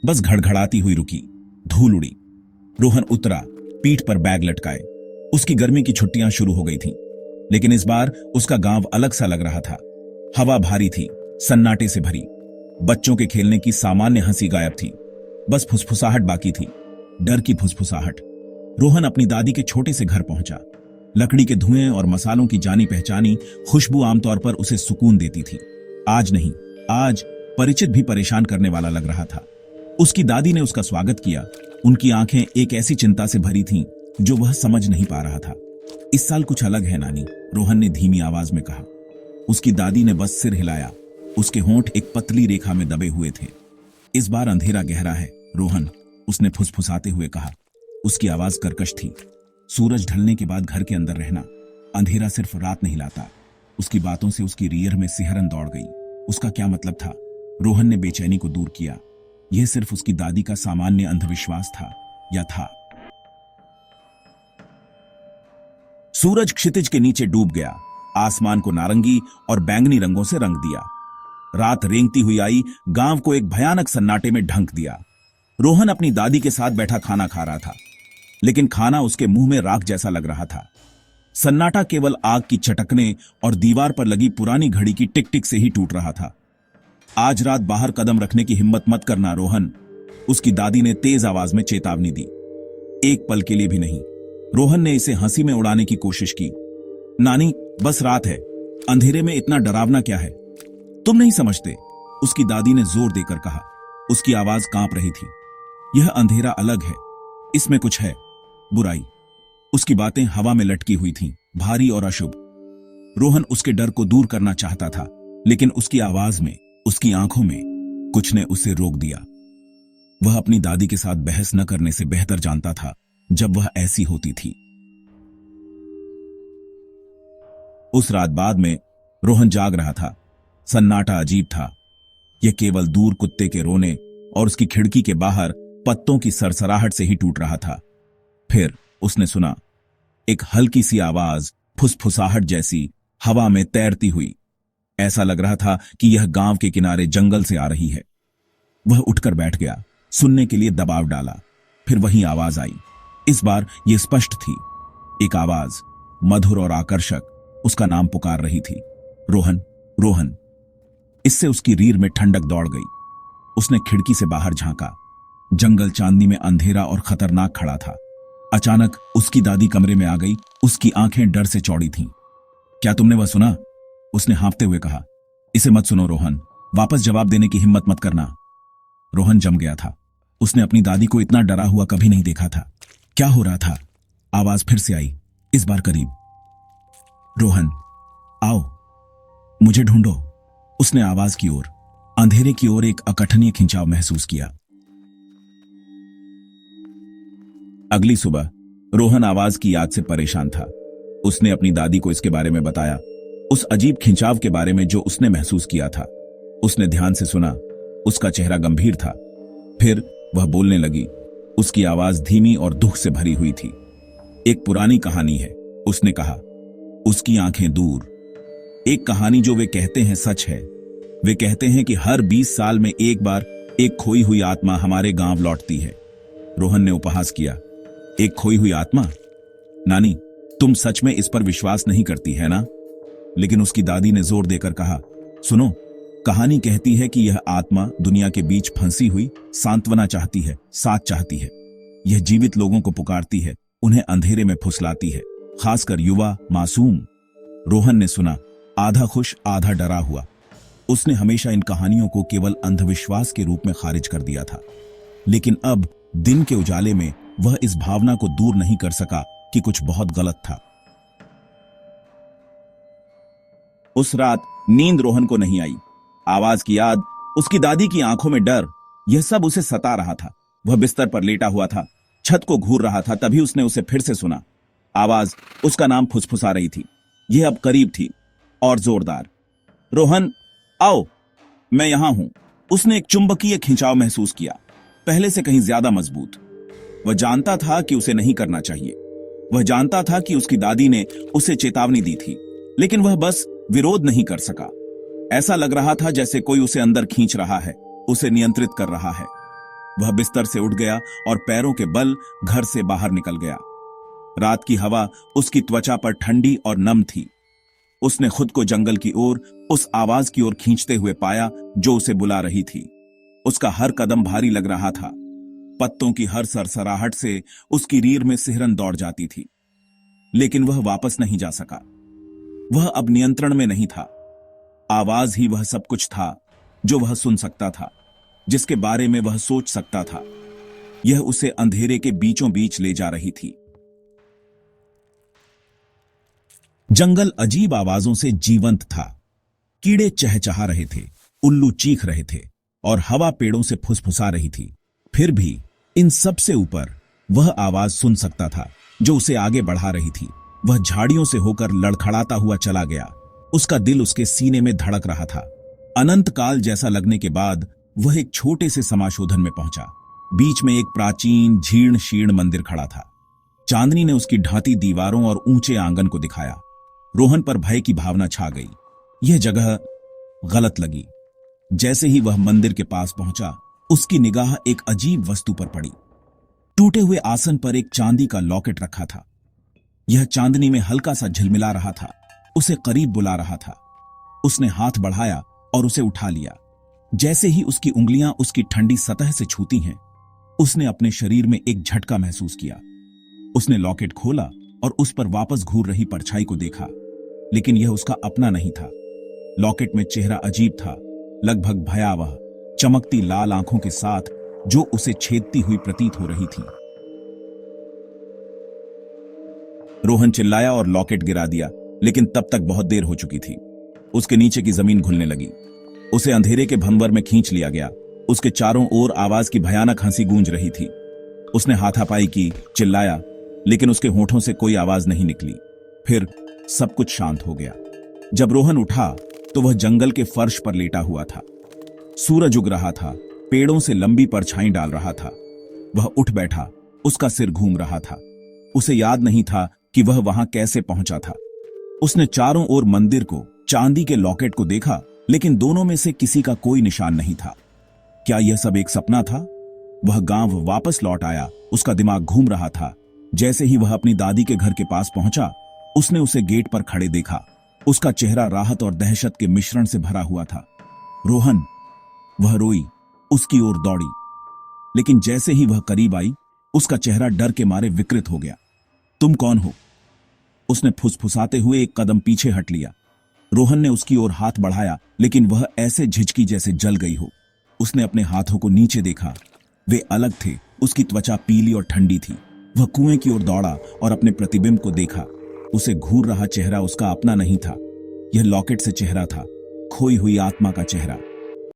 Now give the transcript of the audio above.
बस घड़घड़ाती हुई रुकी। धूल उड़ी। रोहन उतरा, पीठ पर बैग लटकाए। उसकी गर्मी की छुट्टियां शुरू हो गई थीं, लेकिन इस बार उसका गांव अलग सा लग रहा था। हवा भारी थी, सन्नाटे से भरी। बच्चों के खेलने की सामान्य हंसी गायब थी। बस फुसफुसाहट बाकी थी, डर की फुसफुसाहट। रोहन अपनी दादी के छोटे से घर पहुंचा। लकड़ी के धुएं और मसालों की जानी पहचानी खुशबू आमतौर पर उसे सुकून देती थी। आज नहीं, आज परिचित भी परेशान करने वाला लग रहा था। उसकी दादी ने उसका स्वागत किया। उनकी आंखें एक ऐसी चिंता से भरी थीं जो वह समझ नहीं पा रहा था। इस साल कुछ अलग है नानी, रोहन ने धीमी आवाज में कहा। उसकी दादी ने बस सिर हिलाया। उसके होंठ एक पतली रेखा में दबे हुए थे। इस बार अंधेरा गहरा है रोहन, उसने फुसफुसाते हुए कहा। उसकी आवाज कर्कश थी। सूरज ढलने के बाद घर के अंदर रहना, अंधेरा सिर्फ रात नहीं लाता। उसकी बातों से उसकी रीढ़ में सिहरन दौड़ गई। उसका क्या मतलब था? रोहन ने बेचैनी को दूर किया। यह सिर्फ उसकी दादी का सामान्य अंधविश्वास था या था? सूरज क्षितिज के नीचे डूब गया। आसमान को नारंगी और बैंगनी रंगों से रंग दिया। रात रेंगती हुई आई, गांव को एक भयानक सन्नाटे में ढंक दिया। रोहन अपनी दादी के साथ बैठा खाना खा रहा था, लेकिन खाना उसके मुंह में राख जैसा लग रहा था। सन्नाटा केवल आग की चटकने और दीवार पर लगी पुरानी घड़ी की टिक टिक से ही टूट रहा था। आज रात बाहर कदम रखने की हिम्मत मत करना रोहन, उसकी दादी ने तेज आवाज में चेतावनी दी। एक पल के लिए भी नहीं। रोहन ने इसे हंसी में उड़ाने की कोशिश की। नानी, बस रात है, अंधेरे में इतना डरावना क्या है? तुम नहीं समझते, उसकी दादी ने जोर देकर कहा। उसकी आवाज कांप रही थी। यह अंधेरा अलग है, इसमें कुछ है, बुराई। उसकी बातें हवा में लटकी हुई थीं, भारी और अशुभ। रोहन उसके डर को दूर करना चाहता था, लेकिन उसकी आवाज में, उसकी आंखों में कुछ ने उसे रोक दिया। वह अपनी दादी के साथ बहस न करने से बेहतर जानता था जब वह ऐसी होती थी। उस रात बाद में रोहन जाग रहा था। सन्नाटा अजीब था। यह केवल दूर कुत्ते के रोने और उसकी खिड़की के बाहर पत्तों की सरसराहट से ही टूट रहा था। फिर उसने सुना एक हल्की सी आवाज, फुसफुसाहट जैसी, हवा में तैरती हुई। ऐसा लग रहा था कि यह गांव के किनारे जंगल से आ रही है। वह उठकर बैठ गया, सुनने के लिए दबाव डाला। फिर वही आवाज आई। इस बार यह स्पष्ट थी। एक आवाज, मधुर और आकर्षक, उसका नाम पुकार रही थी। रोहन, रोहन। इससे उसकी रीढ़ में ठंडक दौड़ गई। उसने खिड़की से बाहर झांका। जंगल चांदनी में अंधेरा और खतरनाक खड़ा था। अचानक उसकी दादी कमरे में आ गई। उसकी आंखें डर से चौड़ी थीं। क्या तुमने वह सुना? उसने हाँफते हुए कहा। इसे मत सुनो रोहन, वापस जवाब देने की हिम्मत मत करना। रोहन जम गया था। उसने अपनी दादी को इतना डरा हुआ कभी नहीं देखा था। क्या हो रहा था? आवाज फिर से आई, इस बार करीब। रोहन, आओ, मुझे ढूंढो। उसने आवाज की ओर, अंधेरे की ओर एक अकथनीय खिंचाव महसूस किया। अगली सुबह रोहन आवाज की याद से परेशान था। उसने अपनी दादी को इसके बारे में बताया, उस अजीब खिंचाव के बारे में जो उसने महसूस किया था। उसने ध्यान से सुना। उसका चेहरा गंभीर था। फिर वह बोलने लगी। उसकी आवाज धीमी और दुख से भरी हुई थी। एक पुरानी कहानी है, उसने कहा। उसकी आंखें दूर। एक कहानी जो वे कहते हैं सच है। वे कहते हैं कि हर 20 साल में एक बार एक खोई हुई आत्मा हमारे गांव लौटती है। रोहन ने उपहास किया। एक खोई हुई आत्मा? नानी, तुम सच में इस पर विश्वास नहीं करती है ना? लेकिन उसकी दादी ने जोर देकर कहा, सुनो, कहानी कहती है कि यह आत्मा दुनिया के बीच फंसी हुई सांत्वना चाहती है, साथ चाहती है। यह जीवित लोगों को पुकारती है, उन्हें अंधेरे में फुसलाती है, खासकर युवा, मासूम। रोहन ने सुना, आधा खुश आधा डरा हुआ। उसने हमेशा इन कहानियों को केवल अंधविश्वास के रूप में खारिज कर दिया था, लेकिन अब दिन के उजाले में वह इस भावना को दूर नहीं कर सका कि कुछ बहुत गलत था। उस रात नींद रोहन को नहीं आई। आवाज की याद, उसकी दादी की आंखों में डर, यह सब उसे सता रहा था। वह बिस्तर पर लेटा हुआ था, छत को घूर रहा था। तभी उसने उसे फिर से सुना। आवाज उसका नाम फुसफुसा रही थी। यह अब करीब थी और जोरदार। रोहन, आओ, मैं यहां हूं। उसने एक चुंबकीय खिंचाव महसूस किया, पहले से कहीं ज्यादा मजबूत। वह जानता था कि उसे नहीं करना चाहिए। वह जानता था कि उसकी दादी ने उसे चेतावनी दी थी, लेकिन वह बस विरोध नहीं कर सका। ऐसा लग रहा था जैसे कोई उसे अंदर खींच रहा है, उसे नियंत्रित कर रहा है। वह बिस्तर से उठ गया और पैरों के बल घर से बाहर निकल गया। रात की हवा उसकी त्वचा पर ठंडी और नम थी। उसने खुद को जंगल की ओर, उस आवाज की ओर खींचते हुए पाया जो उसे बुला रही थी। उसका हर कदम भारी लग रहा था। पत्तों की हर सरसराहट से उसकी रीढ़ में सिहरन दौड़ जाती थी, लेकिन वह वापस नहीं जा सका। वह अब नियंत्रण में नहीं था। आवाज ही वह सब कुछ था जो वह सुन सकता था, जिसके बारे में वह सोच सकता था। यह उसे अंधेरे के बीचों बीच ले जा रही थी। जंगल अजीब आवाजों से जीवंत था। कीड़े चहचहा रहे थे, उल्लू चीख रहे थे और हवा पेड़ों से फुसफुसा रही थी। फिर भी इन सब से ऊपर वह आवाज सुन सकता था जो उसे आगे बढ़ा रही थी। वह झाड़ियों से होकर लड़खड़ाता हुआ चला गया। उसका दिल उसके सीने में धड़क रहा था। अनंत काल जैसा लगने के बाद वह एक छोटे से समाशोधन में पहुंचा। बीच में एक प्राचीन जीर्ण शीर्ण मंदिर खड़ा था। चांदनी ने उसकी ढाती दीवारों और ऊंचे आंगन को दिखाया। रोहन पर भय की भावना छा गई। यह जगह गलत लगी। जैसे ही वह मंदिर के पास पहुंचा, उसकी निगाह एक अजीब वस्तु पर पड़ी। टूटे हुए आसन पर एक चांदी का लॉकेट रखा था। यह चांदनी में हल्का सा झिलमिला रहा था, उसे करीब बुला रहा था। उसने हाथ बढ़ाया और उसे उठा लिया। जैसे ही उसकी उंगलियां उसकी ठंडी सतह से छूती हैं, उसने अपने शरीर में एक झटका महसूस किया। उसने लॉकेट खोला और उस पर वापस घूर रही परछाई को देखा, लेकिन यह उसका अपना नहीं था। लॉकेट में चेहरा अजीब था, लगभग भयावह, चमकती लाल आंखों के साथ जो उसे छेदती हुई प्रतीत हो रही थी। रोहन चिल्लाया और लॉकेट गिरा दिया, लेकिन तब तक बहुत देर हो चुकी थी। उसके नीचे की जमीन घुलने लगी। उसे अंधेरे के भंवर में खींच लिया गया। उसके चारों ओर आवाज की भयानक हंसी गूंज रही थी। उसने हाथापाई की, चिल्लाया, लेकिन उसके होठों से कोई आवाज नहीं निकली। फिर सब कुछ शांत हो गया। जब रोहन उठा तो वह जंगल के फर्श पर लेटा हुआ था। सूरज उग रहा था, पेड़ों से लंबी परछाई डाल रहा था। वह उठ बैठा, उसका सिर घूम रहा था। उसे याद नहीं था कि वह वहां कैसे पहुंचा था। उसने चारों ओर मंदिर को, चांदी के लॉकेट को देखा, लेकिन दोनों में से किसी का कोई निशान नहीं था। क्या यह सब एक सपना था? वह गांव वापस लौट आया। उसका दिमाग घूम रहा था। जैसे ही वह अपनी दादी के घर के पास पहुंचा, उसने उसे गेट पर खड़े देखा। उसका चेहरा राहत और दहशत के मिश्रण से भरा हुआ था। रोहन! वह रोई, उसकी ओर दौड़ी, लेकिन जैसे ही वह करीब आई, उसका चेहरा डर के मारे विकृत हो गया। तुम कौन हो? उसने फुसफुसाते हुए एक कदम पीछे हट लिया। रोहन ने उसकी ओर हाथ बढ़ाया, लेकिन वह ऐसे झिझकी जैसे जल गई हो। उसने अपने हाथों को नीचे देखा। वे अलग थे। उसकी त्वचा पीली और ठंडी थी। वह कुएं की ओर दौड़ा और अपने प्रतिबिंब को देखा। उसे घूर रहा चेहरा उसका अपना नहीं था। यह लॉकेट से चेहरा था, खोई हुई आत्मा का चेहरा।